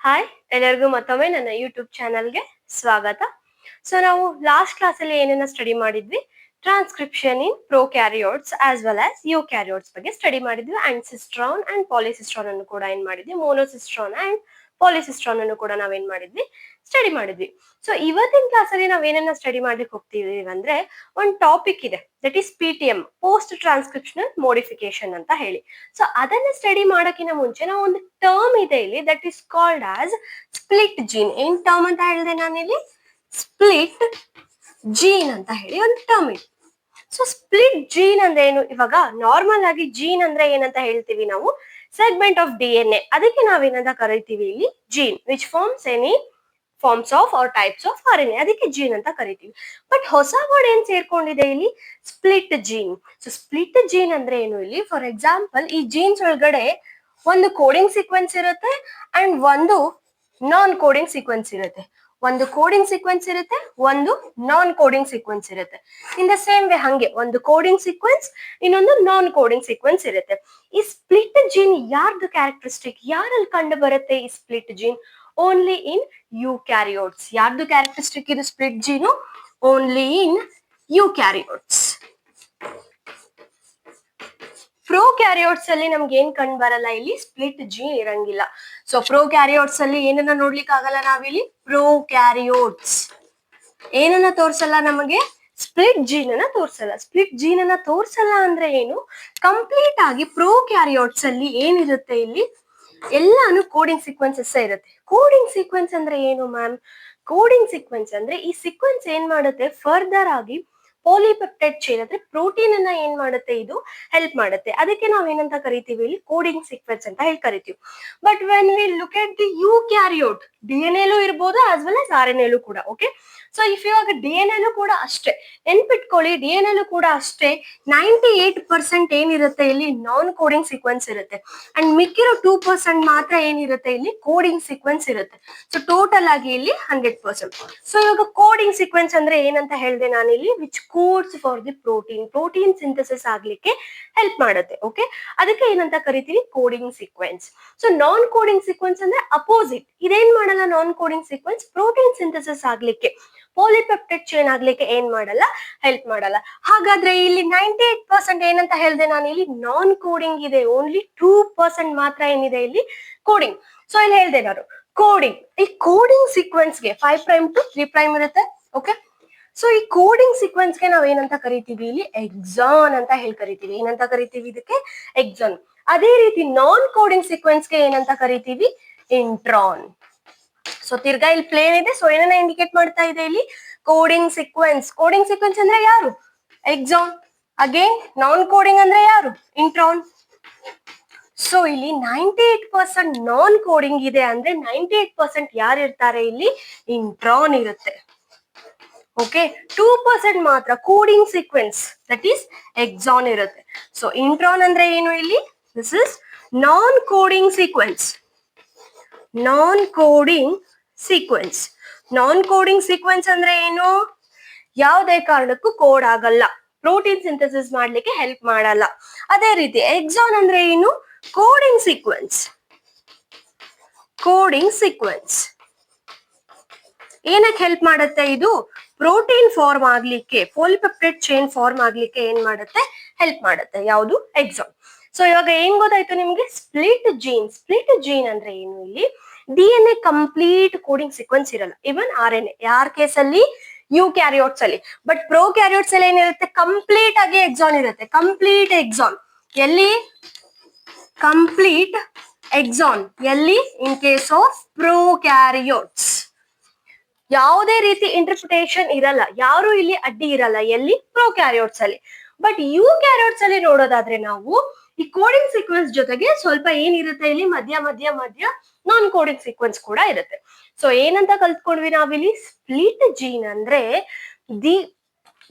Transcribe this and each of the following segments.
Hi ಎಲ್ಲರಿಗೂ ಮತ್ತೊಮ್ಮೆ ನನ್ನ ಯೂಟ್ಯೂಬ್ ಚಾನಲ್ಗೆ ಸ್ವಾಗತ. ಸೊ ನಾವು ಲಾಸ್ಟ್ ಕ್ಲಾಸಲ್ಲಿ ಏನೇನ ಸ್ಟಡಿ ಮಾಡಿದ್ವಿ, ಟ್ರಾನ್ಸ್ಕ್ರಿಪ್ಷನ್ ಇನ್ ಪ್ರೊಕ್ಯಾರಿಯೋಟ್ಸ್ ಆಸ್ ವೆಲ್ ಆಸ್ ಯೂಕ್ಯಾರಿಯೋಟ್ಸ್ ಬಗ್ಗೆ ಸ್ಟಡಿ ಮಾಡಿದ್ವಿ. ಅಂಡ್ ಸಿಸ್ಟ್ರಾನ್ ಅಂಡ್ ಪಾಲಿಸಿಸ್ಟ್ರಾನ್ ಅನ್ನು ಕೂಡ ಏನ್ ಮಾಡಿದ್ವಿ, ಮೋನೋಸಿಸ್ಟ್ರಾನ್ ಅಂಡ್ ಪಾಲಿಸಿಸ್ಟ್ರಾನ್ ಅನ್ನು ಕೂಡ ನಾವೇನ್ ಮಾಡಿದ್ವಿ, ಸ್ಟಡಿ ಮಾಡಿದ್ವಿ. ಸೊ ಇವತ್ತಿನ ಕ್ಲಾಸಲ್ಲಿ ನಾವೇನೇನ ಸ್ಟಡಿ ಮಾಡ್ಲಿಕ್ಕೆ ಹೋಗ್ತೀವಿ ಅಂದ್ರೆ ಒಂದು ಟಾಪಿಕ್ ಇದೆ, that is PTM, post transcriptional modification ಅಂತ ಹೇಳಿ. ಸೊ ಅದನ್ನ ಸ್ಟಡಿ ಮಾಡೋಕ್ಕಿಂತ ಮುಂಚೆ ನಾವು ಒಂದು ಟರ್ಮ್ ಇದೆ ಇಲ್ಲಿ, that is called as split gene. ಏನ್ ಟರ್ಮ್ ಅಂತ ಹೇಳಿದೆ ನಾನಿಲ್ಲಿ, ಸ್ಪ್ಲಿಟ್ ಜೀನ್ ಅಂತ ಹೇಳಿ ಒಂದು ಟರ್ಮ್ ಇದೆ. ಸೊ ಸ್ಪ್ಲಿಟ್ ಜೀನ್ ಅಂದ್ರೆ ಏನು? ಇವಾಗ ನಾರ್ಮಲ್ ಆಗಿ ಜೀನ್ ಅಂದ್ರೆ ಏನಂತ ಹೇಳ್ತೀವಿ ನಾವು, ಸೆಗ್ಮೆಂಟ್ ಆಫ್ DNA. ಅದಕ್ಕೆ ನಾವೇನಂತ ಕರಿತೀವಿ ಇಲ್ಲಿ gene, which forms any forms of or types of RNA, ಅದಕ್ಕೆ ಜೀನ್ ಅಂತ ಕರಿತೀವಿ. ಬಟ್ ಹೊಸ ವರ್ಡ್ ಏನ್ ಸೇರ್ಕೊಂಡಿದೆ ಇಲ್ಲಿ, split gene. So split gene ಅಂದ್ರೆ ಏನು ಇಲ್ಲಿ, ಫಾರ್ ಎಕ್ಸಾಂಪಲ್ ಈ ಜೀನ್ಸ್ ಒಳಗಡೆ ಒಂದು ಕೋಡಿಂಗ್ ಸೀಕ್ವೆನ್ಸ್ ಇರುತ್ತೆ ಅಂಡ್ ಒಂದು ನಾನ್ ಕೋಡಿಂಗ್ ಸೀಕ್ವೆನ್ಸ್ ಇರುತ್ತೆ. ಒಂದು ಕೋಡಿಂಗ್ ಸೀಕ್ವೆನ್ಸ್ ಇರುತ್ತೆ, ಒಂದು ನಾನ್ ಕೋಡಿಂಗ್ ಸೀಕ್ವೆನ್ಸ್ ಇರುತ್ತೆ. ಇನ್ ದ ಸೇಮ್ ವೇ ಹಂಗೆ ಒಂದು ಕೋಡಿಂಗ್ ಸೀಕ್ವೆನ್ಸ್, ಇನ್ನೊಂದು ನಾನ್ ಕೋಡಿಂಗ್ ಸೀಕ್ವೆನ್ಸ್ ಇರುತ್ತೆ. ಈ ಸ್ಪ್ಲಿಟ್ ಜೀನ್ ಯಾರ್ದು ಕ್ಯಾರೆಕ್ಟರಿಸ್ಟಿಕ್, ಯಾರಲ್ಲಿ ಕಂಡು ಬರುತ್ತೆ ಈ split gene? Only in eukaryotes. ಯಾರ್ದು ಕ್ಯಾರೆಕ್ಟರಿಸ್ಟಿಕ್ ಇದು split gene? Only in eukaryotes. Prokaryotes ಅಲ್ಲಿ ನಮ್ಗೆ ಏನ್ ಕಂಡು ಬರಲ್ಲ, ಇಲ್ಲಿ ಸ್ಪ್ಲಿಟ್ ಜೀನ್ ಇರಂಗಿಲ್ಲ. ಸೊ ಪ್ರೊಕ್ಯಾರಿಯೋಟ್ಸ್ ಅಲ್ಲಿ ಏನನ್ನ ನೋಡ್ಲಿಕ್ಕೆ ಆಗಲ್ಲ ನಾವಿಲ್ಲಿ, ಪ್ರೊಕ್ಯಾರಿಯೋಟ್ಸ್ ಏನನ್ನ ತೋರ್ಸಲ್ಲ ನಮಗೆ, ಸ್ಪ್ಲಿಟ್ ಜೀನ್ ಅನ್ನ ತೋರ್ಸಲ್ಲ. ಸ್ಪ್ಲಿಟ್ ಜೀನ್ ಅನ್ನ ತೋರ್ಸಲ್ಲ ಅಂದ್ರೆ ಏನು, ಕಂಪ್ಲೀಟ್ ಆಗಿ ಪ್ರೊಕ್ಯಾರಿಯೋಟ್ಸ್ ಅಲ್ಲಿ ಏನಿರುತ್ತೆ ಇಲ್ಲಿ ಎಲ್ಲಾನು ಕೋಡಿಂಗ್ ಸೀಕ್ವೆನ್ಸಸ್ ಇರುತ್ತೆ. ಕೋಡಿಂಗ್ ಸೀಕ್ವೆನ್ಸ್ ಅಂದ್ರೆ ಏನು ಮ್ಯಾಮ್? ಕೋಡಿಂಗ್ ಸೀಕ್ವೆನ್ಸ್ ಅಂದ್ರೆ ಈ ಸೀಕ್ವೆನ್ಸ್ ಏನ್ ಮಾಡುತ್ತೆ, ಫರ್ದರ್ ಆಗಿ ಪಾಲಿಪೆಪ್ಟೈಡ್ ಚೈನ್ ಅಂದ್ರೆ ಪ್ರೋಟೀನ್ ಅನ್ನ ಏನ್ ಮಾಡುತ್ತೆ, ಇದು ಹೆಲ್ಪ್ ಮಾಡುತ್ತೆ. ಅದಕ್ಕೆ ನಾವ್ ಏನಂತ ಕರಿತೀವಿ ಇಲ್ಲಿ, ಕೋಡಿಂಗ್ ಸೀಕ್ವೆನ್ಸ್ ಅಂತ ಹೇಳಿ ಕರಿತೀವಿ. But when we look at the eukaryote, DNA ಇರ್ಬೋದು ಆಸ್ ವೆಲ್ ಆಸ್ RNA ಕೂಡ. ಓಕೆ, ಸೊ ಇಫ್ ಇವಾಗ DNA ಕೂಡ ಅಷ್ಟೇ, ನೆನ್ಪಿಟ್ಕೊಳ್ಳಿ, DNA ಕೂಡ ಅಷ್ಟೇ 98% ಏನಿರುತ್ತೆ ಇಲ್ಲಿ ನಾನ್ ಕೋಡಿಂಗ್ ಸೀಕ್ವೆನ್ಸ್ ಇರುತ್ತೆ. ಅಂಡ್ ಮಿಕ್ಕಿರೋ 2% ಮಾತ್ರ ಏನಿರುತ್ತೆ ಇಲ್ಲಿ ಕೋಡಿಂಗ್ ಸೀಕ್ವೆನ್ಸ್ ಇರುತ್ತೆ. ಸೊ ಟೋಟಲ್ ಆಗಿ ಇಲ್ಲಿ 100%. ಸೊ ಇವಾಗ ಕೋಡಿಂಗ್ ಸೀಕ್ವೆನ್ಸ್ ಅಂದ್ರೆ ಏನಂತ ಹೇಳಿದೆ ನಾನಿಲ್ಲಿ, which codes for the protein synthesis ಆಗ್ಲಿಕ್ಕೆ ಹೆಲ್ಪ್ ಮಾಡುತ್ತೆ. ಓಕೆ, ಅದಕ್ಕೆ ಏನಂತ ಕರಿತೀವಿ, coding sequence. So non coding sequence ಅಂದ್ರೆ ಅಪೋಸಿಟ್. ಇದೇನ್ ಮಾಡಲ್ಲ non coding sequence, protein synthesis ಆಗ್ಲಿಕ್ಕೆ, ಪಾಲಿಪೆಪ್ಟೈಡ್ ಚೈನ್ ಆಗ್ಲಿಕ್ಕೆ ಏನ್ ಮಾಡಲ್ಲ, ಹೆಲ್ಪ್ ಮಾಡಲ್ಲ. ಹಾಗಾದ್ರೆ ಇಲ್ಲಿ 98% ಏನಂತ ಹೇಳಿದೆ ನಾನು, ಇಲ್ಲಿ ನಾನ್ ಕೋಡಿಂಗ್ ಇದೆ, ಓನ್ಲಿ 2% ಮಾತ್ರ ಏನಿದೆ ಇಲ್ಲಿ ಕೋಡಿಂಗ್. ಸೊ ಇಲ್ಲಿ ಹೇಳಿದೆ ನಾನು ಕೋಡಿಂಗ್, ಈ ಕೋಡಿಂಗ್ ಸೀಕ್ವೆನ್ಸ್ಗೆ 5' to 3' ಇರುತ್ತೆ. ಓಕೆ, ಸೊ ಈ ಕೋಡಿಂಗ್ ಸೀಕ್ವೆನ್ಸ್ಗೆ ನಾವ್ ಏನಂತ ಕರಿತೀವಿ ಇಲ್ಲಿ, ಎಕ್ಸಾನ್ ಅಂತ ಹೇಳಿ ಕರಿತೀವಿ. ಏನಂತ ಕರಿತೀವಿ ಇದಕ್ಕೆ, ಎಕ್ಸಾನ್. ಅದೇ ರೀತಿ ನಾನ್ ಕೋಡಿಂಗ್ ಸೀಕ್ವೆನ್ಸ್ಗೆ ಏನಂತ ಕರಿತೀವಿ, ಇಂಟ್ರಾನ್. ಸೊ ತಿರ್ಗಾ ಇಲ್ಲಿ ಪ್ಲೇನ್ ಇದೆ, ಸೊ ಏನನ್ನ ಇಂಡಿಕೇಟ್ ಮಾಡ್ತಾ ಇದೆ ಇಲ್ಲಿ, ಕೋಡಿಂಗ್ ಸೀಕ್ವೆನ್ಸ್. ಕೋಡಿಂಗ್ ಸೀಕ್ವೆನ್ಸ್ ಅಂದ್ರೆ ಯಾರು, ಎಕ್ಸಾನ್. ಅಗೇನ್ ನಾನ್ ಕೋಡಿಂಗ್ ಅಂದ್ರೆ ಯಾರು, ಇಂಟ್ರಾನ್. ಸೊ ಇಲ್ಲಿ 98% ನಾನ್ ಕೋಡಿಂಗ್ ಇದೆ ಅಂದ್ರೆ 98% ಯಾರು ಇರ್ತಾರೆ ಇಲ್ಲಿ, ಇಂಟ್ರಾನ್ ಇರುತ್ತೆ. ಓಕೆ, 2% ಮಾತ್ರ coding sequence, that is exon ಇರುತ್ತೆ. ಸೊ ಇಂಟ್ರಾನ್ ಅಂದ್ರೆ ಏನು ಇಲ್ಲಿ, this is non coding sequence. Non coding sequence. Non coding sequence ಅಂದ್ರೆ ಏನು, ಯಾವುದೇ ಕಾರಣಕ್ಕೂ ಕೋಡ್ ಆಗಲ್ಲ, ಪ್ರೋಟೀನ್ ಸಿಂಥಸಿಸ್ ಮಾಡ್ಲಿಕ್ಕೆ ಹೆಲ್ಪ್ ಮಾಡಲ್ಲ. ಅದೇ ರೀತಿ ಎಕ್ಸಾನ್ ಅಂದ್ರೆ ಏನು, ಕೋಡಿಂಗ್ ಸೀಕ್ವೆನ್ಸ್. ಕೋಡಿಂಗ್ ಸೀಕ್ವೆನ್ಸ್ ಏನಕ್ಕೆ ಹೆಲ್ಪ್ ಮಾಡುತ್ತೆ, ಇದು ಪ್ರೋಟೀನ್ ಫಾರ್ಮ್ ಆಗ್ಲಿಕ್ಕೆ, ಪಾಲಿಪೆಪ್ಟೈಡ್ ಚೈನ್ ಫಾರ್ಮ್ ಆಗ್ಲಿಕ್ಕೆ ಏನ್ ಮಾಡುತ್ತೆ, ಹೆಲ್ಪ್ ಮಾಡುತ್ತೆ. ಯಾವುದು, ಎಕ್ಸಾನ್. ಸೊ ಇವಾಗ ಏನ್ ಗೊತ್ತಾಯ್ತು ನಿಮ್ಗೆ, ಸ್ಪ್ಲಿಟ್ ಜೀನ್. ಸ್ಪ್ಲಿಟ್ ಜೀನ್ ಅಂದ್ರೆ ಏನು, ಇಲ್ಲಿ DNA ಕಂಪ್ಲೀಟ್ ಕೋಡಿಂಗ್ ಸೀಕ್ವೆನ್ಸ್ ಇರಲ್ಲ, ಇವನ್ RNA. ಯಾರ ಕೇಸಲ್ಲಿ, ಯೂಕ್ಯಾರಿಯೋಟ್ಸ್ ಅಲ್ಲಿ. ಬಟ್ ಪ್ರೊಕ್ಯಾರಿಯೋಟ್ಸ್ ಅಲ್ಲಿ ಏನಿರುತ್ತೆ, ಕಂಪ್ಲೀಟ್ ಆಗಿ ಎಕ್ಸಾನ್ ಇರುತ್ತೆ. ಕಂಪ್ಲೀಟ್ ಎಕ್ಸಾನ್ ಎಲ್ಲಿ, ಕಂಪ್ಲೀಟ್ ಎಕ್ಸಾನ್ ಎಲ್ಲಿ, ಇನ್ ಕೇಸ್ ಆಫ್ ಪ್ರೊಕ್ಯಾರಿಯೋಟ್ಸ್. ಯಾವುದೇ ರೀತಿ ಇಂಟರ್ಪ್ರಿಟೇಷನ್ ಇರಲ್ಲ, ಯಾರು ಇಲ್ಲಿ ಅಡ್ಡಿ ಇರಲ್ಲ, ಎಲ್ಲಿ, ಪ್ರೊಕ್ಯಾರಿಯೋಟ್ಸ್ ಅಲ್ಲಿ. ಬಟ್ ಯೂಕ್ಯಾರಿಯೋಟ್ಸ್ ಅಲ್ಲಿ ನೋಡೋದಾದ್ರೆ ನಾವು ಈ ಕೋಡಿಂಗ್ ಸೀಕ್ವೆನ್ಸ್ ಜೊತೆಗೆ ಸ್ವಲ್ಪ ಏನಿರುತ್ತೆ ಇಲ್ಲಿ, ಮಧ್ಯ ನಾನ್ ಕೋಡಿಂಗ್ ಸೀಕ್ವೆನ್ಸ್ ಕೂಡ ಇರುತ್ತೆ. ಸೊ ಏನಂತ ಕಲ್ತ್ಕೊಂಡ್ವಿ ನಾವಿಲ್ಲಿ, ಸ್ಪ್ಲಿಟ್ ಜೀನ್ ಅಂದ್ರೆ the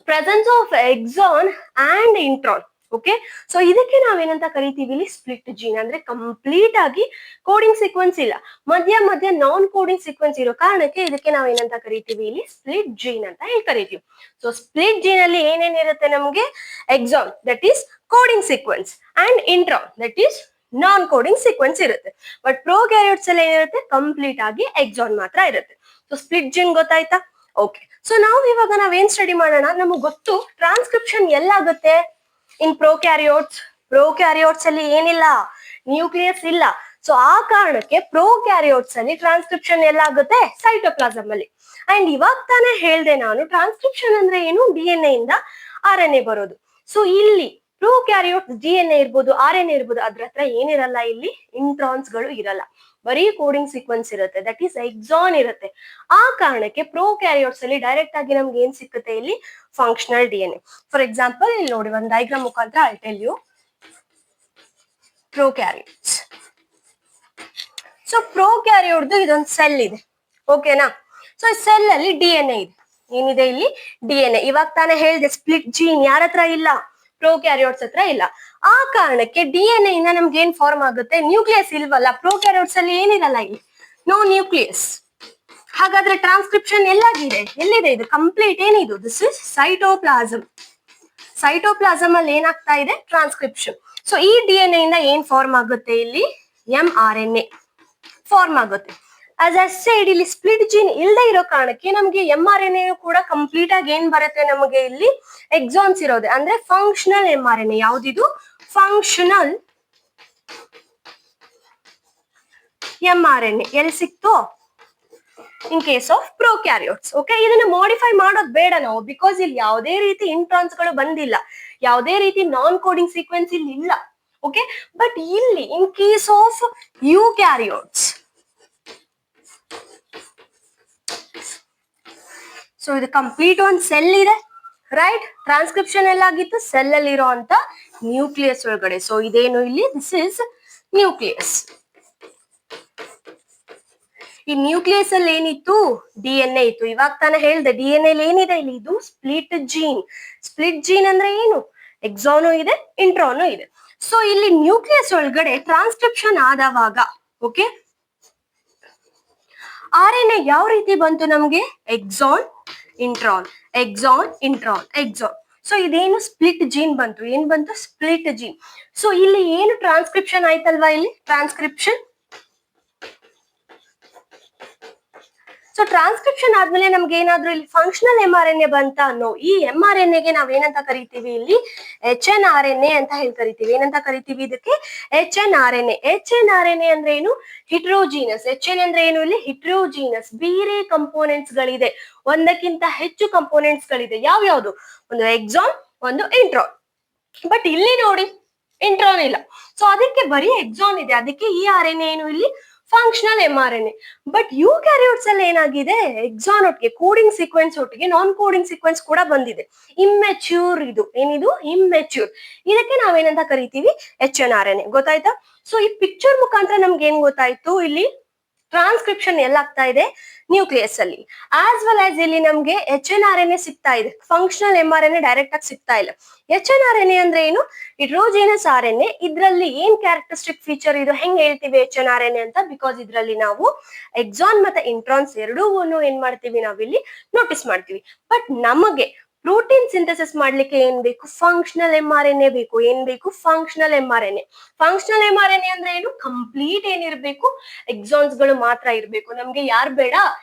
presence of exon and intron. Okay, so ಇದಕ್ಕೆ ನಾವೇನಂತ ಕರಿತೀವಿ ಇಲ್ಲಿ, ಸ್ಪ್ಲಿಟ್ ಜೀನ್ ಅಂದ್ರೆ ಕಂಪ್ಲೀಟ್ ಆಗಿ ಕೋಡಿಂಗ್ ಸೀಕ್ವೆನ್ಸ್ ಇಲ್ಲ, ಮಧ್ಯ ನಾನ್ ಕೋಡಿಂಗ್ ಸೀಕ್ವೆನ್ಸ್ ಇರೋ ಕಾರಣಕ್ಕೆ ಇದಕ್ಕೆ ನಾವೇನಂತ ಕರಿತೀವಿ ಇಲ್ಲಿ, ಸ್ಪ್ಲಿಟ್ ಜೀನ್ ಅಂತ ಹೇಳಿ ಕರಿತೀವಿ. ಸೊ ಸ್ಪ್ಲಿಟ್ ಜೀನ್ ಅಲ್ಲಿ ಏನೇನಿರುತ್ತೆ ನಮ್ಗೆ, exon that is coding sequence and intron that is non coding sequence ಇರುತ್ತೆ. ಬಟ್ ಪ್ರೋಕ್ಯಾರಿಯೋಟ್ಸ್ ಅಲ್ಲಿ ಏನಿರುತ್ತೆ, ಕಂಪ್ಲೀಟ್ ಆಗಿ ಎಕ್ಸಾನ್ ಮಾತ್ರ ಇರುತ್ತೆ. ಸೊ ಸ್ಪ್ಲಿಟ್ ಜೀನ್ ಗೊತ್ತಾಯ್ತಾ? ಓಕೆ. ಸೊ ಇವಾಗ ನಾವೇನ್ ಸ್ಟಡಿ ಮಾಡೋಣ, ನಮಗ್ ಗೊತ್ತು ಟ್ರಾನ್ಸ್ಕ್ರಿಪ್ಷನ್ ಎಲ್ಲಾಗುತ್ತೆ ಇನ್ ಪ್ರೋಕ್ಯಾರಿಯೋಟ್ಸ್ ಅಲ್ಲಿ ಏನಿಲ್ಲ, ನ್ಯೂಕ್ಲಿಯಸ್ ಇಲ್ಲ. ಸೊ ಆ ಕಾರಣಕ್ಕೆ ಪ್ರೋಕ್ಯಾರಿಯೋಟ್ಸ್ ಅಲ್ಲಿ ಟ್ರಾನ್ಸ್ಕ್ರಿಪ್ಷನ್ ಎಲ್ಲಾಗುತ್ತೆ, ಸೈಟೋಪ್ಲಾಸಮ್ ಅಲ್ಲಿ. ಅಂಡ್ ಇವಾಗ ತಾನೇ ಹೇಳ್ದೆ ನಾನು, ಟ್ರಾನ್ಸ್ಕ್ರಿಪ್ಷನ್ ಅಂದ್ರೆ ಏನು, DNA ಇಂದ RNA ಬರೋದು. ಸೊ ಇಲ್ಲಿ ಪ್ರೋಕ್ಯಾರಿಯೋಟ್ DNA ಇರ್ಬೋದು, RNA ಇರ್ಬೋದು, ಅದ್ರ ಹತ್ರ ಏನಿರಲ್ಲ, ಇಲ್ಲಿ ಇಂಟ್ರಾನ್ಸ್ ಗಳು ಇರಲ್ಲ, ಬರೀ ಕೋಡಿಂಗ್ ಸೀಕ್ವೆನ್ಸ್ ಇರುತ್ತೆ, ದಟ್ ಈಸ್ ಎಕ್ಸಾನ್ ಇರುತ್ತೆ. ಆ ಕಾರಣಕ್ಕೆ ಪ್ರೋಕ್ಯಾರಿಯೋಟ್ಸ್ ಅಲ್ಲಿ ಡೈರೆಕ್ಟ್ ಆಗಿ ನಮ್ಗೆ ಏನ್ ಸಿಕ್ಕುತ್ತೆ, ಇಲ್ಲಿ ಫಂಕ್ಷನಲ್ DNA. ಫಾರ್ ಎಕ್ಸಾಂಪಲ್ ಇಲ್ಲಿ ನೋಡಿ, ಒಂದು ಡೈಗ್ರಾಮ್ ಮುಖಾಂತರ ಐ ಟೆಲ್ ಯು ಪ್ರೋಕ್ಯಾರಿಯೋಟ್ಸ್. ಸೊ ಪ್ರೋಕ್ಯಾರಿಯೋಟ್ದು ಇದೊಂದು ಸೆಲ್ ಇದೆ, ಓಕೆನಾ? ಸೊ ಈ ಸೆಲ್ ಅಲ್ಲಿ DNA ಇದೆ. ಏನಿದೆ ಇಲ್ಲಿ? DNA. ಇವಾಗ ತಾನೇ ಹೇಳಿದೆ ಸ್ಪ್ಲಿಟ್ ಜೀನ್ ಯಾರ ಹತ್ರ ಇಲ್ಲ, ಪ್ರೋಕ್ಯಾರಿಯೋಟ್ಸ್ ಹತ್ರ ಇಲ್ಲ. ಆ ಕಾರಣಕ್ಕೆ DNA ಇಂದ ನಮ್ಗೆ ಏನ್ ಫಾರ್ಮ್ ಆಗುತ್ತೆ, ನ್ಯೂಕ್ಲಿಯಸ್ ಇಲ್ವಲ್ಲ, ಪ್ರೋಕ್ಯಾರಿಯೋಟ್ಸ್ ಅಲ್ಲಿ ಏನಿರಲ್ಲ, ಇಲ್ಲಿ ನೋ ನ್ಯೂಕ್ಲಿಯಸ್. ಹಾಗಾದ್ರೆ ಟ್ರಾನ್ಸ್ಕ್ರಿಪ್ಷನ್ ಎಲ್ಲಿದೆ ಇದು? ಕಂಪ್ಲೀಟ್ ಏನಿದು? This is cytoplasm. ಸೈಟೋಪ್ಲಾಸಮ್ ಅಲ್ಲಿ ಏನಾಗ್ತಾ ಇದೆ? ಟ್ರಾನ್ಸ್ಕ್ರಿಪ್ಷನ್. ಸೊ ಈ DNA ಇಂದ ಏನ್ ಫಾರ್ಮ್ ಆಗುತ್ತೆ, ಇಲ್ಲಿ mRNA ಫಾರ್ಮ್ ಆಗುತ್ತೆ. ಆಸ್ ಐ ಸೆಡ್, ಇಲ್ಲಿ ಸ್ಪ್ಲಿಟ್ ಜೀನ್ ಇಲ್ಲದೆ ಇರೋ ಕಾರಣಕ್ಕೆ ನಮಗೆ mRNA ಕೂಡ ಕಂಪ್ಲೀಟ್ ಆಗಿ ಏನ್ ಬರುತ್ತೆ, ನಮಗೆ ಇಲ್ಲಿ ಎಕ್ಸಾನ್ಸ್ ಇರೋದೆ, ಅಂದ್ರೆ ಫಂಕ್ಷನಲ್ mRNA. ಯಾವ್ದಿದು? Functional mRNA. ಎಲ್ಲಿ ಸಿಕ್ತು? In case of prokaryotes. Okay, ಇದನ್ನ ಮಾಡಿಫೈ ಮಾಡೋದು ಬೇಡ ನಾವು, ಬಿಕಾಸ್ ಇಲ್ಲಿ ಯಾವುದೇ ರೀತಿ ಇಂಟ್ರಾನ್ಸ್ ಗಳು ಬಂದಿಲ್ಲ, ಯಾವುದೇ ರೀತಿ ನಾನ್ ಕೋಡಿಂಗ್ ಸೀಕ್ವೆನ್ಸ್ ಇಲ್ಲಿ ಇಲ್ಲ. ಓಕೆ, ಬಟ್ ಇಲ್ಲಿ ಇನ್ ಕೇಸ್ ಆಫ್ ಯೂಕ್ಯಾರಿಯೋಟ್ಸ್, ಸೊ ಇದು ಕಂಪ್ಲೀಟ್ ಒಂದು ಸೆಲ್ ಇದೆ, ರೈಟ್? ಟ್ರಾನ್ಸ್ಕ್ರಿಪ್ಷನ್ ಎಲ್ಲಾಗಿತ್ತು ಸೆಲ್ ಅಲ್ಲಿ ಇರುವಂತ ನ್ಯೂಕ್ಲಿಯಸ್ ಒಳಗಡೆ. ಸೊ ಇದೇನು ಇಲ್ಲಿ? This is nucleus. ಈ ನ್ಯೂಕ್ಲಿಯಸ್ ಅಲ್ಲಿ ಏನಿತ್ತು? DNA ಇತ್ತು. ಇವಾಗ ತಾನೇ ಹೇಳ್ದೆ DNA ಅಲ್ಲಿ ಏನಿದೆ, ಇಲ್ಲಿ ಇದು ಸ್ಪ್ಲಿಟ್ ಜೀನ್. ಸ್ಪ್ಲಿಟ್ ಜೀನ್ ಅಂದ್ರೆ ಏನು? ಎಕ್ಸಾನು ಇದೆ, ಇಂಟ್ರಾನು ಇದೆ. ಸೊ ಇಲ್ಲಿ ನ್ಯೂಕ್ಲಿಯಸ್ ಒಳಗಡೆ ಟ್ರಾನ್ಸ್ಕ್ರಿಪ್ಷನ್ ಆದವಾಗ, ಓಕೆ, RNA ಯಾವ ರೀತಿ ಬಂತು ನಮ್ಗೆ? Exon, intron, exon, intron, exon. So ಇದೇನು? ಸ್ಪ್ಲಿಟ್ ಜೀನ್ ಬಂತು. ಏನ್ ಬಂತು? Split gene. ಸೊ ಇಲ್ಲಿ ಏನು ಟ್ರಾನ್ಸ್ಕ್ರಿಪ್ಷನ್ ಆಯ್ತಲ್ವಾ, ಇಲ್ಲಿ ಟ್ರಾನ್ಸ್ಕ್ರಿಪ್ಷನ್. ಸೊ ಟ್ರಾನ್ಸ್ಕ್ರಿಪ್ಷನ್ ಆದ್ಮೇಲೆ ನಮ್ಗೆ ಏನಾದ್ರು ಇಲ್ಲಿ ಫಂಕ್ಷನಲ್ mRNA ಬಂತ ಅನ್ನೋ, ಈ mRNAಗೆ ನಾವೇನಂತ ಕರಿತೀವಿ, ಇಲ್ಲಿ HNRNA ಅಂತ ಹೇಳಿ ಕರಿತೀವಿ. ಏನಂತ ಕರಿತೀವಿ ಇದಕ್ಕೆ? HNRNA. HNRNA ಅಂದ್ರೆ ಏನು? ಹಿಟ್ರೋಜೀನಸ್. HN ಅಂದ್ರೆ ಏನು? ಇಲ್ಲಿ ಹಿಟ್ರೋಜೀನಸ್, ಬೇರೆ ಕಂಪೋನೆಂಟ್ಸ್ ಗಳಿದೆ, ಒಂದಕ್ಕಿಂತ ಹೆಚ್ಚು ಕಂಪೋನೆಂಟ್ಸ್ ಗಳಿದೆ. ಯಾವ್ಯಾವ್ದು? ಒಂದು ಎಕ್ಸಾನ್, ಒಂದು ಇಂಟ್ರಾನ್. ಬಟ್ ಇಲ್ಲಿ ನೋಡಿ ಇಂಟ್ರಾನ್ ಇಲ್ಲ, ಸೊ ಅದಕ್ಕೆ ಬರೀ ಎಕ್ಸಾನ್ ಇದೆ. ಅದಕ್ಕೆ ಈ RNA ಏನು? ಇಲ್ಲಿ ಫಂಕ್ಷನಲ್ mRNA. ಬಟ್ ಯೂಕ್ಯಾರಿಯೋಟ್ಸ್ ಅಲ್ಲಿ ಏನಾಗಿದೆ? ಎಕ್ಸಾನ್ ಒಟ್ಟಿಗೆ ಕೋಡಿಂಗ್ ಸೀಕ್ವೆನ್ಸ್ ಒಟ್ಟಿಗೆ ನಾನ್ ಕೋಡಿಂಗ್ ಸೀಕ್ವೆನ್ಸ್ ಕೂಡ ಬಂದಿದೆ. ಇಮ್ಮೆಚ್ಯೂರ್. ಇದು ಏನಿದು? ಇಮ್ಮೆಚ್ಯೂರ್. ಇದಕ್ಕೆ ನಾವೇನಂತ ಕರಿತೀವಿ? HNRNA. ಗೊತ್ತಾಯ್ತಾ? ಸೊ ಈ ಪಿಕ್ಚರ್ ಮುಖಾಂತರ ನಮ್ಗೆ ಏನ್ ಗೊತ್ತಾಯ್ತು, ಇಲ್ಲಿ ಟ್ರಾನ್ಸ್ಕ್ರಿಪ್ಷನ್ ಎಲ್ಲಾಗ್ತಾ ಇದೆ ನ್ಯೂಕ್ಲಿಯಸ್ ಅಲ್ಲಿ, ಆಸ್ ವೆಲ್ ಆಸ್ ಇಲ್ಲಿ ನಮ್ಗೆ HNRNA ಸಿಗ್ತಾ ಇದೆ. ಫಂಕ್ಷನಲ್ mRNA ಡೈರೆಕ್ಟ್ ಆಗಿ ಸಿಗ್ತಾ ಇಲ್ಲ. HNRNA ಅಂದ್ರೆ ಏನು? ಹಿಟ್ರೋಜಿನಸ್ RNA. ಇದ್ರಲ್ಲಿ ಏನ್ ಕ್ಯಾರೆಕ್ಟರಿಸ್ಟಿಕ್ ಫೀಚರ್ ಇದು? ಹೆಂಗ್ ಹೇಳ್ತೀವಿ HNRNA ಅಂತ? ಬಿಕಾಸ್ ಇದ್ರಲ್ಲಿ ನಾವು ಎಕ್ಸಾನ್ ಮತ್ತೆ ಇಂಟ್ರಾನ್ಸ್ ಎರಡೂ ಏನ್ ಮಾಡ್ತೀವಿ, ನಾವಿಲ್ಲಿ ನೋಟಿಸ್ ಮಾಡ್ತೀವಿ. ಬಟ್ ನಮಗೆ ಪ್ರೋಟೀನ್ ಸಿಂಥಸಿಸ್ ಮಾಡ್ಲಿಕ್ಕೆ ಏನ್ ಬೇಕು? ಫಂಕ್ಷನಲ್ mRNA ಬೇಕು. ಏನ್ ಬೇಕು? Functional mRNA. ಫಂಕ್ಷನಲ್ mRNA ಅಂದ್ರೆ ಏನು? ಕಂಪ್ಲೀಟ್ ಏನಿರ್ಬೇಕು? ಎಕ್ಸಾನ್ಸ್ ಗಳು ಮಾತ್ರ ಇರ್ಬೇಕು. ನಮ್ಗೆ ಯಾರು ಬೇಡ?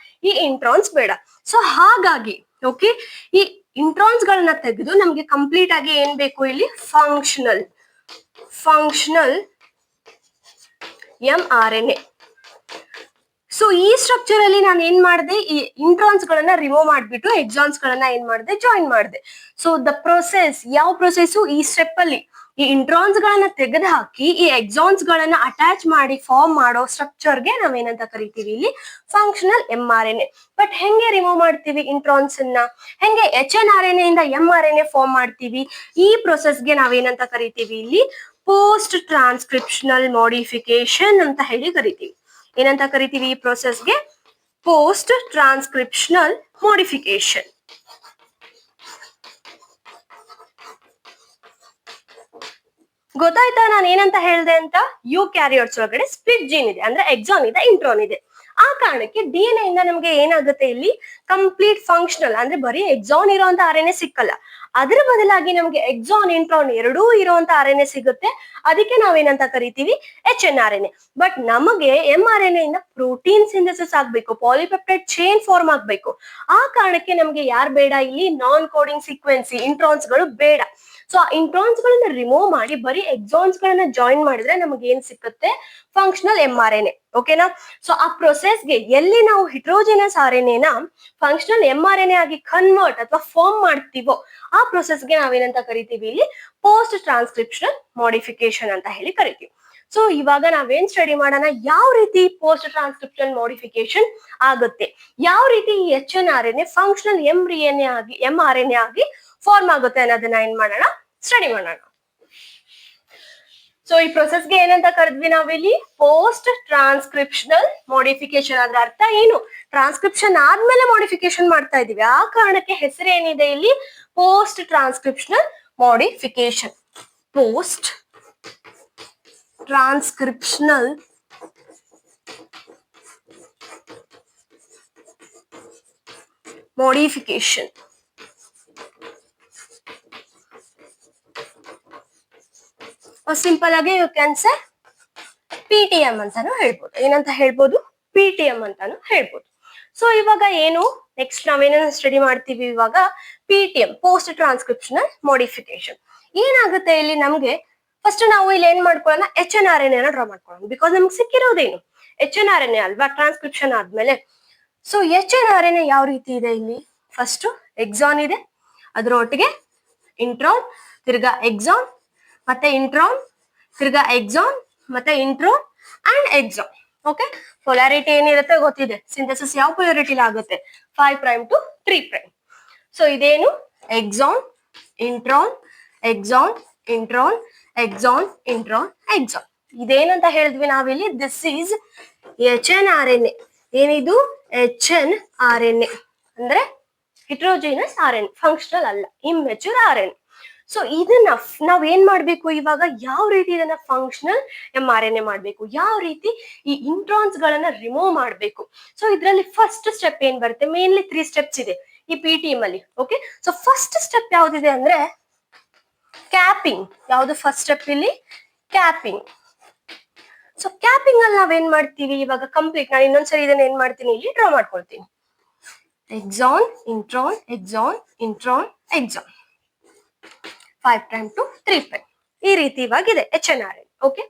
ಈ ಇಂಟ್ರಾನ್ಸ್ ಬೇಡ. ಸೊ ಹಾಗಾಗಿ ಓಕೆ, ಈ ಇಂಟ್ರಾನ್ಸ್ ಗಳನ್ನ ತೆಗೆದು ನಮ್ಗೆ ಕಂಪ್ಲೀಟ್ ಆಗಿ ಏನ್ ಬೇಕು? ಇಲ್ಲಿ ಫಂಕ್ಷನಲ್ mRNA. ಸೊ ಈ ಸ್ಟ್ರಕ್ಚರ್ ಅಲ್ಲಿ ನಾನು ಏನ್ ಮಾಡಿದೆ? ಈ ಇಂಟ್ರಾನ್ಸ್ ಗಳನ್ನ ರಿಮೂವ್ ಮಾಡ್ಬಿಟ್ಟು ಎಕ್ಸಾನ್ಸ್ ಗಳನ್ನ ಏನ್ ಮಾಡಿದೆ? ಜಾಯಿನ್ ಮಾಡಿದೆ. ಸೊ ದ ಪ್ರೊಸೆಸ್, ಯಾವ ಪ್ರೊಸೆಸ್? ಈ ಸ್ಟೆಪ್ ಅಲ್ಲಿ ಈ ಇಂಟ್ರಾನ್ಸ್ ಗಳನ್ನ ತೆಗೆದು ಹಾಕಿ ಈ ಎಕ್ಸಾನ್ಸ್ ಗಳನ್ನ ಅಟ್ಯಾಚ್ ಮಾಡಿ ಫಾರ್ಮ್ ಮಾಡೋ ಸ್ಟ್ರಕ್ಚರ್ಗೆ ನಾವೇನಂತ ಕರಿತೀವಿ? ಇಲ್ಲಿ ಫಂಕ್ಷನಲ್ mRNA. ಬಟ್ ಹೆಂಗೆ ರಿಮೂವ್ ಮಾಡ್ತೀವಿ ಇಂಟ್ರಾನ್ಸ್ ಅನ್ನ? ಹೆಂಗೆ HNRNA ಇಂದ mRNA ಫಾರ್ಮ್ ಮಾಡ್ತೀವಿ? ಈ ಪ್ರೊಸೆಸ್ಗೆ ನಾವೇನಂತ ಕರಿತೀವಿ? ಇಲ್ಲಿ ಪೋಸ್ಟ್ ಟ್ರಾನ್ಸ್ಕ್ರಿಪ್ಷನಲ್ ಮಾಡಿಫಿಕೇಶನ್ ಅಂತ ಹೇಳಿ ಕರಿತೀವಿ. ಏನಂತ ಕರಿತೀವಿ ಈ ಪ್ರೋಸೆಸ್ಗೆ? Post transcriptional modification. ಗೊತ್ತಾಯ್ತಾ ನಾನು ಏನಂತ ಹೇಳ್ದೆ ಅಂತ? ಯೂಕ್ಯಾರಿಯೋಟ್ಸ್ ಒಳಗಡೆ ಸ್ಪ್ಲಿಟ್ ಜೀನ್ ಇದೆ, ಅಂದ್ರೆ ಎಕ್ಸಾನ್ ಇದೆ, ಇಂಟ್ರಾನ್ ಇದೆ. ಆ ಕಾರಣಕ್ಕೆ DNA ಇಂದ ನಮ್ಗೆ ಏನಾಗುತ್ತೆ? ಇಲ್ಲಿ ಕಂಪ್ಲೀಟ್ ಫಂಕ್ಷನಲ್, ಅಂದ್ರೆ ಬರೀ ಎಕ್ಸಾನ್ ಇರೋಂತ RNA ಸಿಕ್ಕಲ್ಲ, ಅದ್ರ ಬದಲಾಗಿ ನಮ್ಗೆ ಎಕ್ಸಾನ್ ಇಂಟ್ರಾನ್ ಎರಡೂ ಇರುವಂತ ಆರ್ ಎನ್ ಎ ಸಿಗುತ್ತೆ. ಅದಕ್ಕೆ ನಾವೇನಂತ ಕರಿತೀವಿ HNRNA. ಬಟ್ ನಮಗೆ mRNA ಇಂದ ಪ್ರೋಟೀನ್ ಸಿಂಥಸಿಸ್ ಆಗ್ಬೇಕು, ಪಾಲಿಪೆಪ್ಟೈಡ್ ಚೈನ್ ಫಾರ್ಮ್ ಆಗ್ಬೇಕು. ಆ ಕಾರಣಕ್ಕೆ ನಮ್ಗೆ ಯಾರು ಬೇಡ ಇಲ್ಲಿ, ನಾನ್ ಕೋಡಿಂಗ್ ಸೀಕ್ವೆನ್ಸಿ ಇಂಟ್ರಾನ್ಸ್ ಗಳು ಬೇಡ. ಸೊ ಆ ಇಂಟ್ರಾನ್ಸ್ ಗಳನ್ನ ರಿಮೂವ್ ಮಾಡಿ ಬರೀ ಎಕ್ಸಾನ್ಸ್ ಗಳನ್ನ ಜಾಯಿನ್ ಮಾಡಿದ್ರೆ ನಮಗೆ ಏನ್ ಸಿಕ್ಕುತ್ತೆ, ಫಂಕ್ಷನಲ್ mRNA. ಓಕೆನಾ? ಸೊ ಆ ಪ್ರೊಸೆಸ್ಗೆ ಎಲ್ಲಿ ನಾವು ಹಿಟ್ರೋಜಿನಸ್ RNA ನ ಫಂಕ್ಷನಲ್ mRNA ಆಗಿ ಕನ್ವರ್ಟ್ ಅಥವಾ ಫಾರ್ಮ್ ಮಾಡ್ತೀವೋ ಆ ಪ್ರೊಸೆಸ್ಗೆ ನಾವೇನಂತ ಕರಿತೀವಿ ಇಲ್ಲಿ, ಪೋಸ್ಟ್ ಟ್ರಾನ್ಸ್ಕ್ರಿಪ್ಷನಲ್ ಮಾಡಿಫಿಕೇಶನ್ ಅಂತ ಹೇಳಿ ಕರಿತೀವಿ. ಸೊ ಇವಾಗ ನಾವೇನ್ ಸ್ಟಡಿ ಮಾಡೋಣ, ಯಾವ ರೀತಿ ಪೋಸ್ಟ್ ಟ್ರಾನ್ಸ್ಕ್ರಿಪ್ಷನ್ ಮಾಡಿಫಿಕೇಶನ್ ಆಗುತ್ತೆ, ಯಾವ ರೀತಿ ಈ HNRNA ಫಂಕ್ಷನಲ್ mRNA ಆಗಿ ಫಾರ್ಮ್ ಆಗುತ್ತೆ ಅನ್ನೋದನ್ನ ಏನ್ ಮಾಡೋಣ, ಸ್ಟಡಿ ಮಾಡೋಣ. ಸೊ ಈ ಪ್ರೊಸೆಸ್ಗೆ ಏನಂತ ಕರೆದ್ವಿ ನಾವಿಲ್ಲಿ, ಪೋಸ್ಟ್ ಟ್ರಾನ್ಸ್ಕ್ರಿಪ್ಷನಲ್ ಮಾಡಿಫಿಕೇಶನ್. ಅದ್ರ ಅರ್ಥ ಏನು, ಟ್ರಾನ್ಸ್ಕ್ರಿಪ್ಷನ್ ಆದ್ಮೇಲೆ ಮಾಡಿಫಿಕೇಶನ್ ಮಾಡ್ತಾ ಇದೀವಿ, ಆ ಕಾರಣಕ್ಕೆ ಹೆಸರು ಏನಿದೆ ಇಲ್ಲಿ, post transcriptional modification. Post transcriptional modification. Simple ಆಗಿ ಯು ಕ್ಯಾನ್ ಸೆ PTM ಅಂತಾನು ಹೇಳ್ಬೋದು. ಏನಂತ ಹೇಳ್ಬೋದು, PTM ಅಂತಾನು ಹೇಳ್ಬೋದು. ಸೊ ಇವಾಗ ಏನು ನೆಕ್ಸ್ಟ್ ನಾವೇನ ಸ್ಟಡಿ ಮಾಡ್ತೀವಿ, ಇವಾಗ PTM, ಪೋಸ್ಟ್ ಟ್ರಾನ್ಸ್ಕ್ರಿಪ್ಷನಲ್ ಮಾಡಿಫಿಕೇಶನ್. ಏನಾಗುತ್ತೆ ಇಲ್ಲಿ ನಮ್ಗೆ, ಫಸ್ಟ್ ನಾವು ಇಲ್ಲಿ ಏನ್ ಮಾಡ್ಕೊಳ್ಳೋಣ, HNRNA ಡ್ರಾ ಮಾಡ್ಕೊಳ್ಳೋಣ. ಬಿಕಾಸ್ ನಮ್ಗೆ ಸಿಕ್ಕಿರೋದೇನು HNRNA ಅಲ್ವಾ ಟ್ರಾನ್ಸ್ಕ್ರಿಪ್ಷನ್ ಆದ್ಮೇಲೆ. ಸೊ HNRNA ಯಾವ ರೀತಿ ಇದೆ ಇಲ್ಲಿ, ಫಸ್ಟ್ ಎಕ್ಸಾನ್ ಇದೆ, ಅದ್ರ ಒಟ್ಟಿಗೆ ಇಂಟ್ರಾನ್, ತಿರ್ಗಾ ಎಕ್ಸಾನ್, ಮತ್ತೆ ಇಂಟ್ರಾನ್, ತಿರ್ಗಾ ಎಕ್ಸಾನ್, ಮತ್ತೆ intron and exon. Okay, polarity ಏನಿರುತ್ತೆ ಗೊತ್ತಿದೆ, ಸಿಂಥಸಿಸ್ ಯಾವ ಪೊಲಾರಿಟಿ ಆಗುತ್ತೆ, 5' to 3'. ಸೊ ಇದೇನು, exon, intron, exon, intron, exon, intron, exon. ಇದೇನಂತ ಹೇಳಿದ್ವಿ ನಾವಿಲ್ಲಿ, ದಿಸ್ ಈಸ್ HNRNA. ಏನಿದು, HNRNA ಅಂದ್ರೆ ಹಿಟ್ರೋಜಿನಸ್ RNA, ಫಂಕ್ಷನಲ್ ಅಲ್ಲ, ಇಮ್ಮೆಚೂರ್ RNA. ಸೊ ಇದನ್ನ ನಾವ್ ಏನ್ ಮಾಡ್ಬೇಕು, ಇವಾಗ ಯಾವ ರೀತಿ ಇದನ್ನ ಫಂಕ್ಷನಲ್ mRNA ಮಾಡ್ಬೇಕು, ಯಾವ ರೀತಿ ಈ ಇಂಟ್ರಾನ್ಸ್ ಗಳನ್ನ ರಿಮೂವ್ ಮಾಡ್ಬೇಕು. ಸೊ ಇದ್ರಲ್ಲಿ ಫಸ್ಟ್ ಸ್ಟೆಪ್ ಏನ್ ಬರುತ್ತೆ, ಮೇನ್ಲಿ 3 ಸ್ಟೆಪ್ಸ್ ಇದೆ ಈ PTM ಅಲ್ಲಿ. ಓಕೆ, ಸೊ ಫಸ್ಟ್ ಸ್ಟೆಪ್ ಯಾವ್ದಿದೆ ಅಂದ್ರೆ ಕ್ಯಾಪಿಂಗ್. ಯಾವ್ದು ಫಸ್ಟ್ ಸ್ಟೆಪ್ ಇಲ್ಲಿ, ಕ್ಯಾಪಿಂಗ್. ಸೊ ಕ್ಯಾಪಿಂಗ್ ಅಲ್ಲಿ ನಾವೇನ್ ಮಾಡ್ತೀವಿ, ಇವಾಗ ಕಂಪ್ಲೀಟ್ ನಾನು ಇನ್ನೊಂದ್ಸರಿ ಇದನ್ನ ಏನ್ ಮಾಡ್ತೀನಿ ಇಲ್ಲಿ ಡ್ರಾ ಮಾಡ್ಕೊಳ್ತೀನಿ. Exon, intron, exon, intron, exon, 5' to 3'. ಈ ರೀತಿ ಇವಾಗಿದೆ HNRNA. Okay,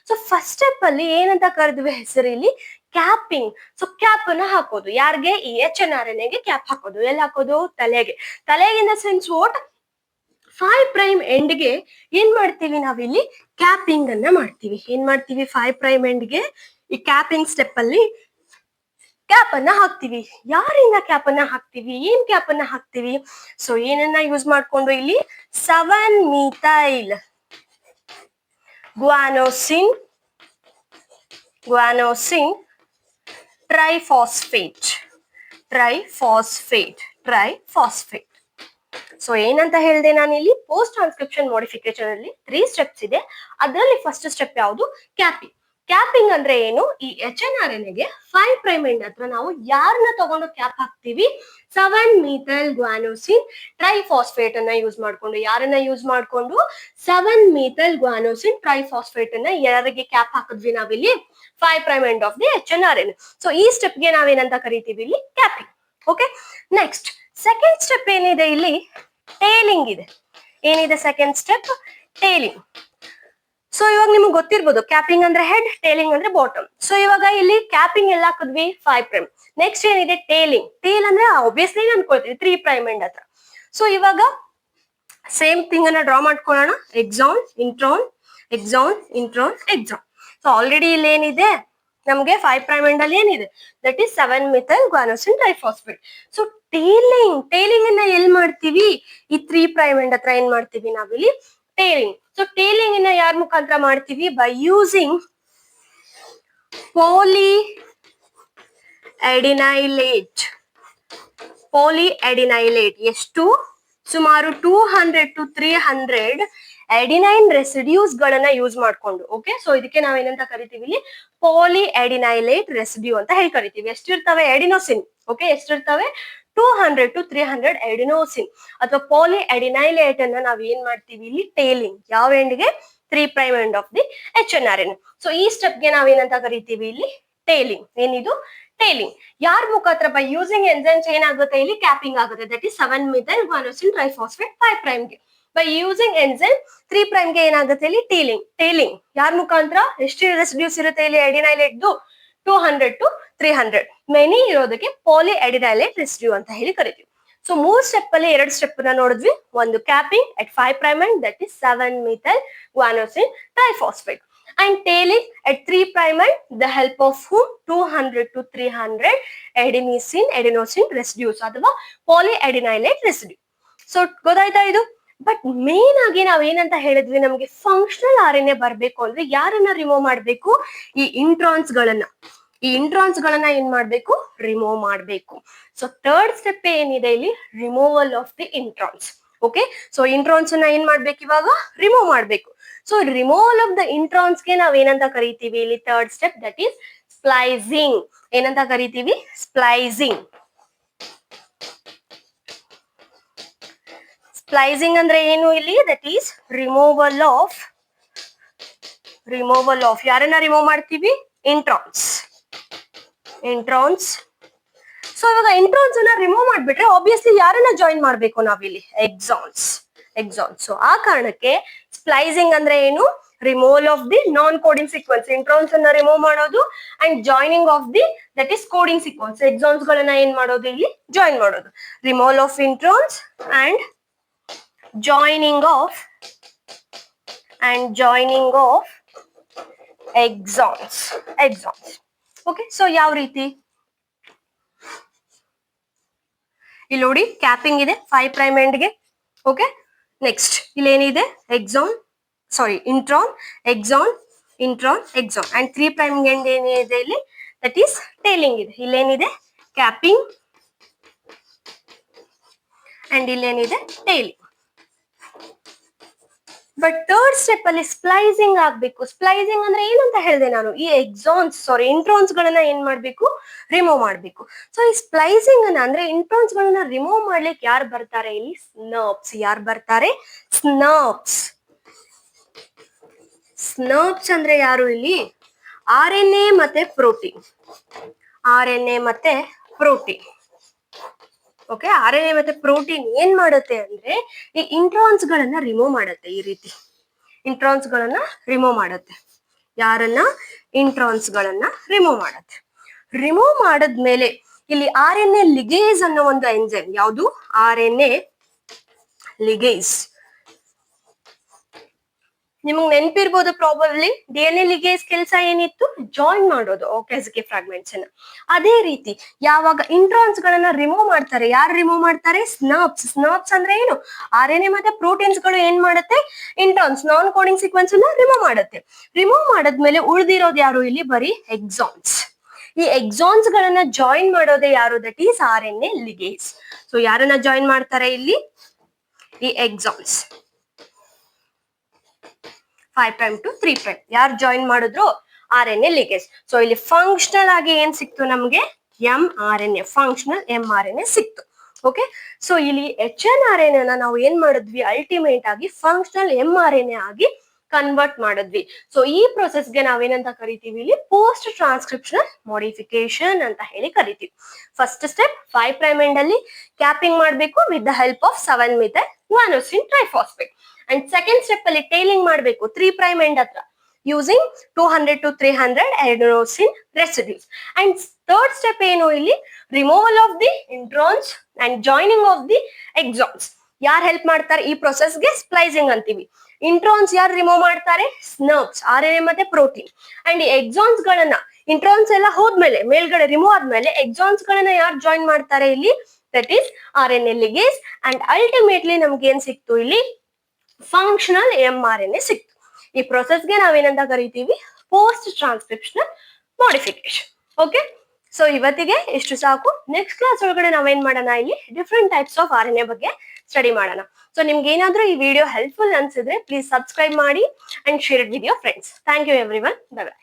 so first step ಅಲ್ಲಿ ಏನಂತ ಕರೆದ್ವಿ ಹೆಸರು ಇಲ್ಲಿ, ಕ್ಯಾಪಿಂಗ್. ಸೊ ಕ್ಯಾಪ್ ಅನ್ನ ಹಾಕೋದು, ಯಾರಿಗೆ, ಈ HNRNA ಗೆ ಕ್ಯಾಪ್ ಹಾಕೋದು. ಎಲ್ಲಿ ಹಾಕೋದು, ತಲೆಗೆ. ತಲೆಗೆ ಇನ್ ದ ಸೆನ್ಸ್ ವಾಟ್, 5' ಎಂಡ್ಗೆ ಏನ್ ಮಾಡ್ತೀವಿ ನಾವಿಲ್ಲಿ, ಕ್ಯಾಪಿಂಗ್ ಅನ್ನ ಮಾಡ್ತೀವಿ. ಏನ್ ಮಾಡ್ತೀವಿ, 5' ಎಂಡ್ಗೆ ಈ ಕ್ಯಾಪಿಂಗ್ ಸ್ಟೆಪ್ ಅಲ್ಲಿ ಕ್ಯಾಪ್ ಅನ್ನ ಹಾಕ್ತಿವಿ. ಯಾರಿಂದ ಕ್ಯಾಪ್ ಅನ್ನ ಹಾಕ್ತಿವಿ, ಏನ್ ಕ್ಯಾಪ್ ಅನ್ನ ಹಾಕ್ತಿವಿ, ಸೊ ಏನನ್ನ ಯೂಸ್ ಮಾಡ್ಕೊಂಡು ಇಲ್ಲಿ 7-methyl guanosine triphosphate. ಸೊ ಏನಂತ ಹೇಳಿದೆ ನಾನಿಲ್ಲಿ, ಪೋಸ್ಟ್ ಟ್ರಾನ್ಸ್ಕ್ರಿಪ್ಷನ್ ಮಾಡಿಫಿಕೇಶನ್ ಅಲ್ಲಿ 3 ಸ್ಟೆಪ್ಸ್ ಇದೆ. ಅದರಲ್ಲಿ ಫಸ್ಟ್ ಸ್ಟೆಪ್ ಯಾವುದು, ಕ್ಯಾಪಿಂಗ್. ಕ್ಯಾಪಿಂಗ್ ಅಂದ್ರೆ ಏನು, ಈ HNRNA ಗೆ 5' ಎಂಡ್ ಹತ್ರ ನಾವು ಯಾರನ್ನ ತಗೊಂಡು ಕ್ಯಾಪ್ ಹಾಕ್ತಿವಿ, 7-methyl guanosine triphosphate ಅನ್ನ ಯೂಸ್ ಮಾಡ್ಕೊಂಡು. ಯಾರನ್ನ ಯೂಸ್ ಮಾಡ್ಕೊಂಡು, 7-methyl guanosine triphosphate ಅನ್ನ ಯಾರಿಗೆ ಕ್ಯಾಪ್ ಹಾಕಿದ್ವಿ ನಾವಿಲ್ಲಿ, 5' end of the HNRNA. So ಈ ಸ್ಟೆಪ್ ಗೆ ನಾವೇನಂತ ಕರಿತೀವಿ ಇಲ್ಲಿ, capping. Okay, next second step ಏನಿದೆ ಇಲ್ಲಿ, ಟೇಲಿಂಗ್ ಇದೆ. ಏನಿದೆ ಸೆಕೆಂಡ್ ಸ್ಟೆಪ್, ಟೇಲಿಂಗ್. ಸೊ ಇವಾಗ ನಿಮ್ಗೆ ಗೊತ್ತಿರ್ಬೋದು, ಕ್ಯಾಪಿಂಗ್ ಅಂದ್ರೆ ಹೆಡ್, ಟೇಲಿಂಗ್ ಅಂದ್ರೆ ಬಾಟಮ್. ಸೊ ಇವಾಗ ಇಲ್ಲಿ ಕ್ಯಾಪಿಂಗ್ ಎಲ್ಲ ಹಾಕಿದ್ವಿ 5'. ನೆಕ್ಸ್ಟ್ ಏನಿದೆ, ಟೇಲಿಂಗ್. ಟೇಲ್ ಅಂದ್ರೆ ಆಬ್ವಿಯಸ್ಲಿ ಅನ್ಕೊಳ್ತೀವಿ 3' ಎಂಡ್ ಹತ್ರ. ಸೊ ಇವಾಗ ಸೇಮ್ ಥಿಂಗ್ ಅನ್ನ ಡ್ರಾ ಮಾಡ್ಕೊಳ್ಳೋಣ. Exon, intron, exon, intron, exon. So already ಇಲ್ಲಿ ಏನಿದೆ ನಮ್ಗೆ 5' ಎಂಡ್ ಅಲ್ಲಿ ಏನಿದೆ, that is 7-methyl guanosine triphosphate. So tailing ಅನ್ನ ಎಲ್ಲಿ ಮಾಡ್ತೀವಿ, ಈ 3' ಎಂಡ್ ಹತ್ರ ಏನ್ ಮಾಡ್ತೀವಿ ನಾವಿಲ್ಲಿ, ಟೇಲಿಂಗ್. ಸೊ ಟೇಲಿಂಗ್ ಅನ್ನ ಯಾರ ಮುಖಾಂತರ ಮಾಡ್ತೀವಿ, ಬೈ ಯೂಸಿಂಗ್ polyadinylate. ಎಷ್ಟು, ಸುಮಾರು 200 to 300 ಅಡಿನೈನ್ ರೆಸಿಡ್ಯೂಸ್ ಗಳನ್ನ ಯೂಸ್ ಮಾಡ್ಕೊಂಡು. ಓಕೆ, ಸೊ ಇದಕ್ಕೆ ನಾವೇನಂತ ಕರಿತೀವಿ ಇಲ್ಲಿ, polyadinylate residue ಅಂತ ಹೇಳಿ ಕರಿತೀವಿ. ಎಷ್ಟಿರ್ತವೆ, ಎಡಿನೋಸಿನ್. ಓಕೆ, ಎಷ್ಟಿರ್ತವೆ, 200 to 300 ಎಡಿನೋಸಿನ್ ಅಥವಾ ಪಾಲಿ ಅಡಿನೈಲೇಟ್ ಅನ್ನ ನಾವ್ ಏನ್ ಮಾಡ್ತೀವಿ ಇಲ್ಲಿ ಟೇಲಿಂಗ್ ಯಾವ ಎಂಡ್ಗೆ 3' end of the HNRN. So ಈ ಸ್ಟೆಪ್ಗೆ ನಾವೇನಂತ ಕರಿತೀವಿ ಇಲ್ಲಿ ಟೇಲಿಂಗ್. ಏನಿದು ಟೇಲಿಂಗ್. ಯಾರ ಮುಖಾಂತರ ಬೈ ಯೂಸಿಂಗ್ ಎನ್ಸೈಮ್ಸ್ ಏನಾಗುತ್ತೆ ಇಲ್ಲಿ ಕ್ಯಾಪಿಂಗ್ ಆಗುತ್ತೆ. That is 7-methyl guanosine triphosphate 5' ಗೆ. ಬೈ ಯೂಸಿಂಗ್ ಎನ್ಸೈಮ್ 3' ಗೆ ಏನಾಗುತ್ತೆ ಇಲ್ಲಿ ಟೇಲಿಂಗ್. ಟೇಲಿಂಗ್ ಯಾರ ಮುಖಾಂತರ ಎಷ್ಟು ರೆಸಿಡ್ಯೂಸ್ ಇರುತ್ತೆ ಇಲ್ಲಿ ಅಡಿನೈಲೇಟ್ 200 to 300 ಮೆನಿ ಇರೋದಕ್ಕೆ ಪಾಲಿ ಅಡಿನೈಲೇಟ್ ರೆಸಿಡ್ಯೂ ಅಂತ ಹೇಳಿ ಕರಿತೀವಿ. ಸೊ 3 ಸ್ಟೆಪ್ ಅಲ್ಲಿ 2 ಸ್ಟೆಪ್ ನ ನೋಡಿದ್ವಿ. ಒಂದು capping at 5' end that is 7-methyl guanosine triphosphate and tailing at 3' end the help of whom 200 to 300 adenosine residues ಅಥವಾ ಪಾಲಿ ಅಡಿನೈಲೇಟ್ ರೆಸಿಡ್ಯೂ. ಸೊ ಗೊತ್ತಾಯ್ತಾ ಇದು? ಬಟ್ ಮೇನ್ ಆಗಿ ನಾವ್ ಏನಂತ ಹೇಳಿದ್ವಿ, ನಮ್ಗೆ ಫಂಕ್ಷನಲ್ RNA ಬರ್ಬೇಕು ಅಂದ್ರೆ ಯಾರನ್ನ ರಿಮೂವ್ ಮಾಡ್ಬೇಕು? ಈ ಇಂಟ್ರಾನ್ಸ್ ಗಳನ್ನ ಏನ್ ಮಾಡ್ಬೇಕು? ರಿಮೂವ್ ಮಾಡ್ಬೇಕು. ಸೊ 3rd ಸ್ಟೆಪ್ ಏನಿದೆ ಇಲ್ಲಿ removal of the introns. Okay, so introns ಅನ್ನ ಏನ್ ಮಾಡ್ಬೇಕು ಇವಾಗ? ರಿಮೂವ್ ಮಾಡ್ಬೇಕು. So removal of the introns ಗೆ ನಾವ್ ಏನಂತ ಕರಿತೀವಿ ಇಲ್ಲಿ 3rd step that is splicing. ಏನಂತ ಕರಿತೀವಿ? ಸ್ಪ್ಲೈಸಿಂಗ್. ಸ್ಪ್ಲೈಸಿಂಗ್ ಅಂದ್ರೆ ಏನು ಇಲ್ಲಿ? ದಟ್ ಈಸ್ ರಿಮೂವಲ್ ಆಫ್ ಯಾರನ್ನ ರಿಮೂವ್ ಮಾಡ್ತೀವಿ? ಇಂಟ್ರಾನ್ಸ್. ಸೊ ಇವಾಗ ಇಂಟ್ರಾನ್ಸ್ ಅನ್ನ ರಿಮೂವ್ ಮಾಡ್ಬಿಟ್ರೆ ಆಬ್ವಿಯಸ್ಲಿ ಯಾರನ್ನ ಜಾಯಿನ್ ಮಾಡ್ಬೇಕು ನಾವಿಲ್ಲಿ? ಎಕ್ಸಾನ್ಸ್. ಸೊ ಆ ಕಾರಣಕ್ಕೆ ಸ್ಪ್ಲೈಸಿಂಗ್ ಅಂದ್ರೆ ಏನು? Removal of the non coding sequence. Introns ಅನ್ನ ರಿಮೂವ್ ಮಾಡೋದು and joining of the that is coding sequence. Exons ಗಳನ್ನ ಏನ್ ಮಾಡೋದು ಇಲ್ಲಿ? ಜಾಯಿನ್ ಮಾಡೋದು. Removal of introns and joining of exons. Okay, so ಯಾವ ರೀತಿ? ಇಲ್ಲಿ ನೋಡಿ ಕ್ಯಾಪಿಂಗ್ ಇದೆ 5' end ಗೆ. ಓಕೆ, ನೆಕ್ಸ್ಟ್ ಇಲ್ಲಿ ಏನಿದೆ? ಇಂಟ್ರಾನ್, ಎಕ್ಸಾನ್ ಅಂಡ್ 3' end ಏನಿದೆ ಇಲ್ಲಿ? ದಟ್ ಈಸ್ ಟೇಲಿಂಗ್ ಇದೆ. ಇಲ್ಲೇನಿದೆ? ಕ್ಯಾಪಿಂಗ್ ಅಂಡ್ ಇಲ್ಲೇನಿದೆ? ಟೇಲಿಂಗ್. ಬಟ್ 3rd ಸ್ಟೆಪ್ ಅಲ್ಲಿ ಸ್ಪ್ಲೈಸಿಂಗ್ ಆಗ್ಬೇಕು. ಸ್ಪ್ಲೈಸಿಂಗ್ ಅಂದ್ರೆ ಏನಂತ ಹೇಳಿದೆ ನಾನು? ಈ ಇಂಟ್ರಾನ್ಸ್ ಗಳನ್ನ ಏನ್ ಮಾಡ್ಬೇಕು? ರಿಮೂವ್ ಮಾಡ್ಬೇಕು. ಸೊ ಈ ಸ್ಪ್ಲೈಸಿಂಗ್ ಅನ್ನ ಅಂದ್ರೆ ಇಂಟ್ರಾನ್ಸ್ ಗಳನ್ನ ರಿಮೂವ್ ಮಾಡ್ಲಿಕ್ಕೆ ಯಾರು ಬರ್ತಾರೆ ಇಲ್ಲಿ? ಸ್ನರ್ಪ್ಸ್. ಯಾರು ಬರ್ತಾರೆ? ಸ್ನರ್ಪ್ಸ್ ಅಂದ್ರೆ ಯಾರು ಇಲ್ಲಿ? RNA ಮತ್ತೆ ಪ್ರೋಟೀನ್. ಓಕೆ, RNA ಮತ್ತೆ ಪ್ರೋಟೀನ್ ಏನ್ ಮಾಡುತ್ತೆ ಅಂದ್ರೆ ಈ ಇಂಟ್ರಾನ್ಸ್ ಗಳನ್ನ ರಿಮೂವ್ ಮಾಡುತ್ತೆ. ಈ ರೀತಿ ಇಂಟ್ರಾನ್ಸ್ ಗಳನ್ನ ರಿಮೂವ್ ಮಾಡುತ್ತೆ. ಯಾರನ್ನ? ಇಂಟ್ರಾನ್ಸ್ ಗಳನ್ನ ರಿಮೂವ್ ಮಾಡುತ್ತೆ. ರಿಮೂವ್ ಮಾಡದ್ಮೇಲೆ ಇಲ್ಲಿ RNA ಲಿಗೇಸ್ ಅನ್ನೋ ಒಂದು ಎಂಜೈಮ್. ಯಾವುದು? RNA ligase. ನಿಮಗ್ ನೆನಪಿರ್ಬೋದು ಪ್ರಾಬಬ್ಲಿ. DNA ಲಿಗೇಸ್ ಕೆಲಸ ಏನಿತ್ತು? ಜಾಯಿನ್ ಮಾಡೋದು ಓಕೆಸ್ಗೆ ಫ್ರಾಗ್ಮೆಂಟ್ಸ್ ಅನ್ನ. ಅದೇ ರೀತಿ ಯಾವಾಗ ಇಂಟ್ರಾನ್ಸ್ ಗಳನ್ನ ರಿಮೂವ್ ಮಾಡ್ತಾರೆ, ಯಾರು ರಿಮೂವ್ ಮಾಡ್ತಾರೆ? ಸ್ನರ್ಪ್ಸ್ ಅಂದ್ರೆ ಏನು? RNA ಮತ್ತೆ ಪ್ರೋಟೀನ್ಸ್ ಗಳು ಏನ್ ಮಾಡುತ್ತೆ? ಇಂಟ್ರಾನ್ಸ್ ನಾನ್ ಕೋಡಿಂಗ್ ಸೀಕ್ವೆನ್ಸ್ ಅನ್ನ ರಿಮೂವ್ ಮಾಡುತ್ತೆ. ರಿಮೂವ್ ಮಾಡದ್ಮೇಲೆ ಉಳಿದಿರೋದು ಯಾರು ಇಲ್ಲಿ? ಬರೀ ಎಕ್ಸಾನ್ಸ್. ಈ ಎಕ್ಸಾನ್ಸ್ ಗಳನ್ನ ಜಾಯಿನ್ ಮಾಡೋದೇ ಯಾರು? That is RNA ligase. So ಯಾರನ್ನ ಜಾಯಿನ್ ಮಾಡ್ತಾರೆ ಇಲ್ಲಿ? ಈ ಎಕ್ಸಾನ್ಸ್ 5' to 3'. ಯಾರು ಜಾಯಿನ್ ಮಾಡಿದ್ರು? RNA ligase. ಸೊ ಇಲ್ಲಿ ಫಂಕ್ಷನಲ್ ಆಗಿ ಏನ್ ಸಿಕ್ತು ನಮ್ಗೆ? mRNA. ಫಂಕ್ಷನಲ್ mRNA ಸಿಕ್ತು. ಓಕೆ, ಸೊ ಇಲ್ಲಿ HNRNA ನಾವು ಏನ್ ಮಾಡಿದ್ವಿ? ಅಲ್ಟಿಮೇಟ್ ಆಗಿ ಫಂಕ್ಷನಲ್ mRNA ಆಗಿ ಕನ್ವರ್ಟ್ ಮಾಡಿದ್ವಿ. ಸೊ ಈ ಪ್ರೊಸೆಸ್ಗೆ ನಾವೇನಂತ ಕರಿತೀವಿ ಇಲ್ಲಿ? ಪೋಸ್ಟ್ ಟ್ರಾನ್ಸ್ಕ್ರಿಪ್ಷನಲ್ ಮಾಡಿಫಿಕೇಶನ್ ಅಂತ ಹೇಳಿ ಕರಿತೀವಿ. ಫಸ್ಟ್ ಸ್ಟೆಪ್ 5' end ಅಲ್ಲಿ ಕ್ಯಾಪಿಂಗ್ ಮಾಡಬೇಕು with the help of 7-methyl guanosine triphosphate. And second step ಅಲ್ಲಿ ಟೇಲಿಂಗ್ ಮಾಡಬೇಕು 3' end ಹತ್ರ using 200 to 300 adenosine residues. And 3rd step ಏನು ಇಲ್ಲಿ? Removal of the introns and joining of the exons. ಯಾರು help ಮಾಡ್ತಾರೆ ಈ ಪ್ರೊಸೆಸ್ಗೆ? ಸ್ಪ್ಲೈಸಿಂಗ್ ಅಂತೀವಿ. ಇಂಟ್ರಾನ್ಸ್ ಯಾರು ರಿಮೂವ್ ಮಾಡ್ತಾರೆ? ಸ್ನರ್ಪ್ಸ್, RNA ಮತ್ತೆ ಪ್ರೋಟೀನ್. ಅಂಡ್ ಈ ಎಕ್ಸಾನ್ಸ್ ಗಳನ್ನ ಇಂಟ್ರಾನ್ಸ್ ಎಲ್ಲ ಹೋದ್ಮೇಲೆ ಮೇಲ್ಗಡೆ ರಿಮೂವ್ ಆದ್ಮೇಲೆ ಎಕ್ಸಾನ್ಸ್ ಗಳನ್ನ ಯಾರು ಜಾಯಿನ್ ಮಾಡ್ತಾರೆ ಇಲ್ಲಿ? That is RNA ligase. And ultimately ನಮ್ಗೆ ಏನ್ ಸಿಕ್ತು ಇಲ್ಲಿ? ಫಂಕ್ಷನಲ್ mRNA ಸಿಕ್ತು. ಈ ಪ್ರೊಸೆಸ್ಗೆ ನಾವೇನಂತ ಕರಿತೀವಿ? Post transcriptional modification. Okay, so ಇವತ್ತಿಗೆ ಇಷ್ಟು ಸಾಕು. ನೆಕ್ಸ್ಟ್ ಕ್ಲಾಸ್ ಒಳಗಡೆ ನಾವೇನ್ ಮಾಡೋಣ? ಇಲ್ಲಿ ಡಿಫ್ರೆಂಟ್ ಟೈಪ್ಸ್ ಆಫ್ RNA ಬಗ್ಗೆ ಸ್ಟಡಿ ಮಾಡೋಣ. ಸೊ ನಿಮ್ಗೆ ಏನಾದ್ರೂ ಈ ವಿಡಿಯೋ ಹೆಲ್ಪ್ಫುಲ್ ಅನ್ಸಿದ್ರೆ ಪ್ಲೀಸ್ ಸಬ್ಸ್ಕ್ರೈಬ್ ಮಾಡಿ and share it with your friends. Thank you everyone. Bye by.